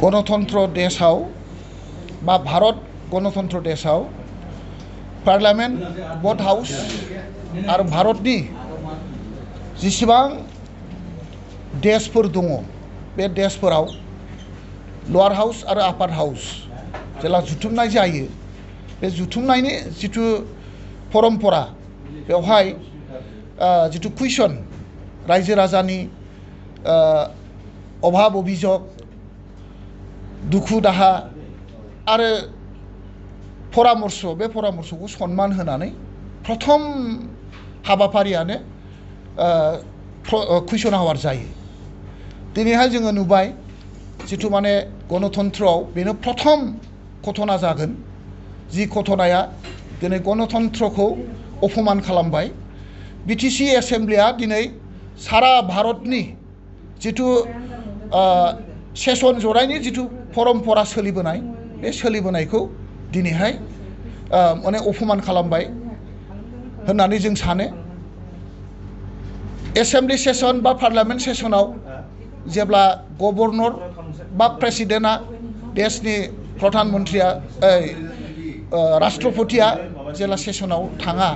गणतंत्र देशाव बा भारत गणतंत्र देशाव पार्लियामेंट बोथ हाउस आरो भारतनि जेसेबां देशफोर दङ बे देशफोराव लोअर हाउस आरो आपार हाउस जेला जुथुमनाय जायो बे जुथुमनायनि जिथु परम्परा बेवहाय जिथु कुइसन रायजो राजानि अभाब अभियोग दुखु दाहा आरो परामर्श बे परामर्शखौ सन्मान होनानै प्रथम हाबाफारियानो कुइसन आवार जायो। दिनैहाय जोङो नुबाय जिथु माने गणतंत्रआव बेनो प्रथम घटना जागोन जि घटनाया दिनै गणतंत्रखौ अपमान खालामबाय। बिटिसि एसेम्ब्लिया दिनै सारा भारतनि जिथु सेसन जनायनि जिथु परम्परा सोलिबोनाय बे सोलिबोनायखौ दिनैहाय माने अपमान खालामबाय होननानै जों सानो। एसेम्ब्लि सेसन बा पार्लियामेंट सेसनाव जेब्ला गवर्नर बा प्रेसिडेन्टआ देशनि प्रधान मन्त्रिया राष्ट्रपतिया जेला सेसनाव थाङा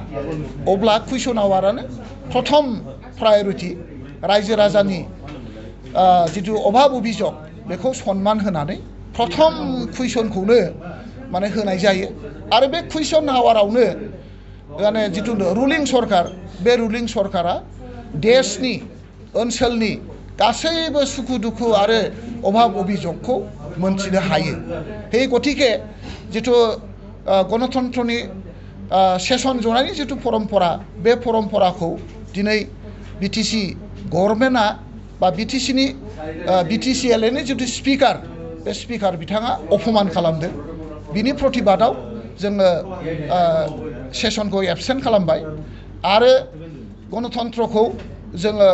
अब्ला कुइसन आवारानो प्रथम प्रायरिटी रायजो राजानि जिथु अभाब अभियोग बेखौ सन्मान होनानै प्रथम कुइसनखौनो माने होनाय जायो आरो बे कुइसन आवारावनो माने जिथु रुलिं सरकार बे रुलिं सरकारा देशनि ओनसोलनि गासैबो सुखु दुखु आरो अभाब अभियोगखौ मोनथिनो हायो। हे गतिके जिथु गणतंत्रनि सेसन जनायनि जिथु परम्परा बे परम्पराखौ दिनै बिटिसि गभर्नमेन्टआ बा बिटिसिएलनि जिथु स्पिकार बे स्पिकार बिथाङा अपमान खालामदों। बिनि प्रतिबादाव जोङो सेसनखौ एबसेन्ट खालामबाय आरो गणतंत्रखौ जोङो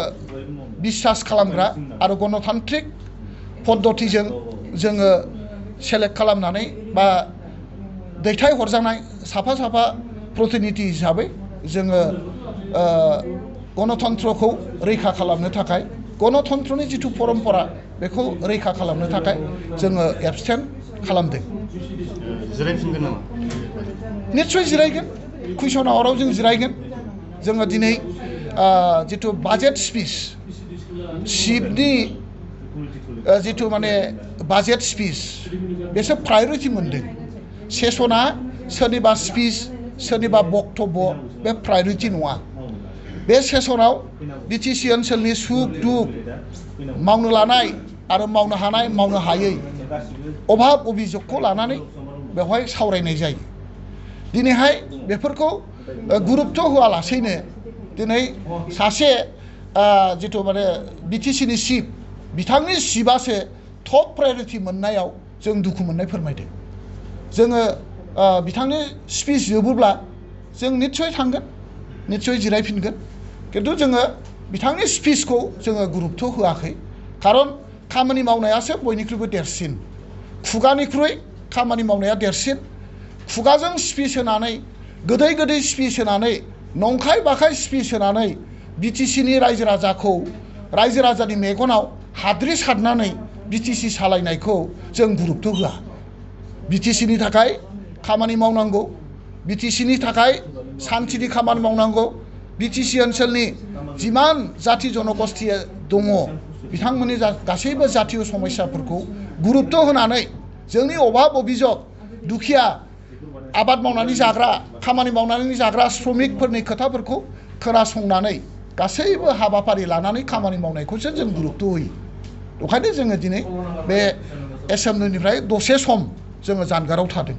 बिसास खालामग्रा आरो गणतान्त्रिक पद्धतिजों जोङो सेलेक्ट खालामनानै बा दैथाय हरजानाय साफा साफा प्रतिनिधि हिसाबै जोङो गणतंत्रखौ रैखा खालामनो थाखाय गणतंत्रनि जिथु परम्परा बेखौ रैखा खालामनो थाखाय जोङो एबस्टेन्ट खालामदों। जिरायफिनगोन नामा? निश्चय जिरायगोन। कुइसन आवाराव जों जिरायगोन। जोङो दिनै जिथु बाजेट स्पिच चिफनि जिथु माने बाजेट स्पिच बेसो प्रायरिटी मोनदों। सेसना सोरनिबा स्पिच सोरनिबा बक्तब्य बे प्रायरिटी नङा। बे सेसनाव बिटिसि ओनसोलनि सुख दुख मावनो लानाय आरो मावनो हानाय मावनो हायै अभाब अभियोगखौ लानानै बेवहाय सावरायनाय जायो। दिनैहाय बेफोरखौ गुरुत्व होआलासेनो दिनै सासे जिथु माने बिटिसिनि चिफ बिथांनि चिफआसो टप प्रायरिटी मोननायाव जों दुखु मोननाय फोरमायदों। जोङो बिथांनि स्पिच जोबोब्ला जों निश्चय थांगोन, निश्चय जिरायफिनगोन। किन्तु जोङो बिथांनि स्पिचखौ जोङो गुरुत्व होआखै। खारन खामानि मावनायासो बयनिख्रुइबो देरसिन। खुगानिख्रुइ खामानि मावनाया देरसिन। खुगाजों स्पिच होनानै गोदै गोदै स्पिच होनानै नंखाय बाखाय स्पिच होनानै बिटिसिनि रायजो राजानि मेगनाव हाद्रि सारनानै बिटिसि सालायनायखौ जों गुरुत्व होआ। बिटिसिनि थाखाय खामानि मावनांगौ, बिटिसिनि थाखाय सान्थिनि खामानि मावनांगौ। बिटिसि ओनसोलनि जिमान जाति जनगोष्ठी दङ बिथांमोननि गासैबो जातीय समस्याफोरखौ गुरुत्व होनानै जोंनि अभाब अभियोग दुखिया आबाद मावनानै जाग्रा खामानि मावनानै जाग्रा श्रमिकफोरनि खोथाफोरखौ खोनासंनानै गासैबो हाबाफारि लानानै खामानि मावनायखौसो जों गुरुत्व होयो। ओंखायनो जोङो दिनै बे एसेम्ब्लिनिफ्राय दसे सम जोङो जानगाराव थादों।